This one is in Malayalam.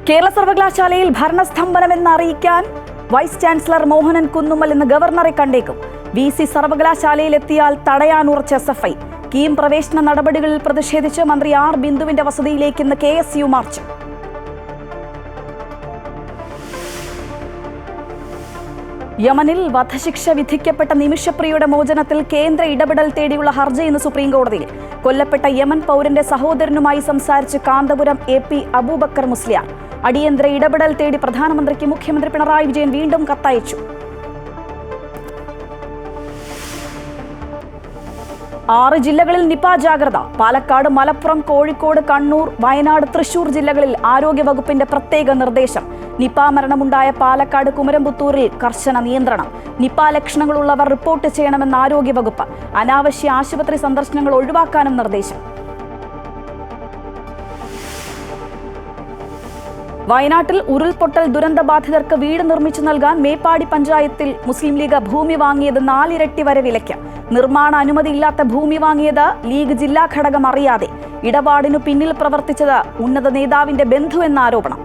കേരള സർവകലാശാലയിൽ ഭരണസ്തംഭനമെന്ന് അറിയിക്കാൻ വൈസ് ചാൻസലർ മോഹനൻ കുന്നുമ്മൽ ഇന്ന് ഗവർണറെ കണ്ടേക്കും. VC സർവകലാശാലയിലെത്തിയാൽ തടയാൻ ഉറച്ച SFI. കീം പ്രവേശന നടപടികളിൽ പ്രതിഷേധിച്ച് മന്ത്രി R. ബിന്ദുവിന്റെ വസതിയിലേക്ക് ഇന്ന് KSU മാർച്ച്. യമനിൽ വധശിക്ഷ വിധിക്കപ്പെട്ട നിമിഷപ്രിയയുടെ മോചനത്തിൽ കേന്ദ്ര ഇടപെടൽ തേടിയുള്ള ഹർജി ഇന്ന് സുപ്രീംകോടതിയിൽ. കൊല്ലപ്പെട്ട യമൻ പൗരന്റെ സഹോദരനുമായി സംസാരിച്ച് കാന്തപുരം AP അബൂബക്കർ മുസ്ലിയാർ. അടിയന്തര ഇടപെടൽ തേടി പ്രധാനമന്ത്രിക്ക് മുഖ്യമന്ത്രി പിണറായി വിജയൻ വീണ്ടും കത്തയച്ചു. 6 ജില്ലകളിൽ നിപ ജാഗ്രത. പാലക്കാട്, മലപ്പുറം, കോഴിക്കോട്, കണ്ണൂർ, വയനാട്, തൃശൂർ ജില്ലകളിൽ ആരോഗ്യവകുപ്പിന്റെ പ്രത്യേക നിർദ്ദേശം. നിപ മരണമുണ്ടായ പാലക്കാട് കുമരംപുത്തൂരിൽ കർശന നിയന്ത്രണം. നിപ ലക്ഷണങ്ങളുള്ളവർ റിപ്പോർട്ട് ചെയ്യണമെന്ന് ആരോഗ്യവകുപ്പ്. അനാവശ്യ ആശുപത്രി സന്ദർശനങ്ങൾ ഒഴിവാക്കാനും നിർദ്ദേശം. വയനാട്ടിൽ ഉരുൾപൊട്ടൽ ദുരന്തബാധിതർക്ക് വീട് നിർമ്മിച്ചു നൽകാൻ മേപ്പാടി പഞ്ചായത്തിൽ മുസ്ലിം ലീഗ് ഭൂമി വാങ്ങിയത് 4 ഇരട്ടി വരെ വിലയ്ക്ക്. നിർമ്മാണ അനുമതിയില്ലാത്ത ഭൂമി വാങ്ങിയത് ലീഗ് ജില്ലാ ഘടകം അറിയാതെ. ഇടപാടിനു പിന്നിൽ പ്രവർത്തിച്ചത് ഉന്നത നേതാവിന്റെ ബന്ധു എന്ന ആരോപണം.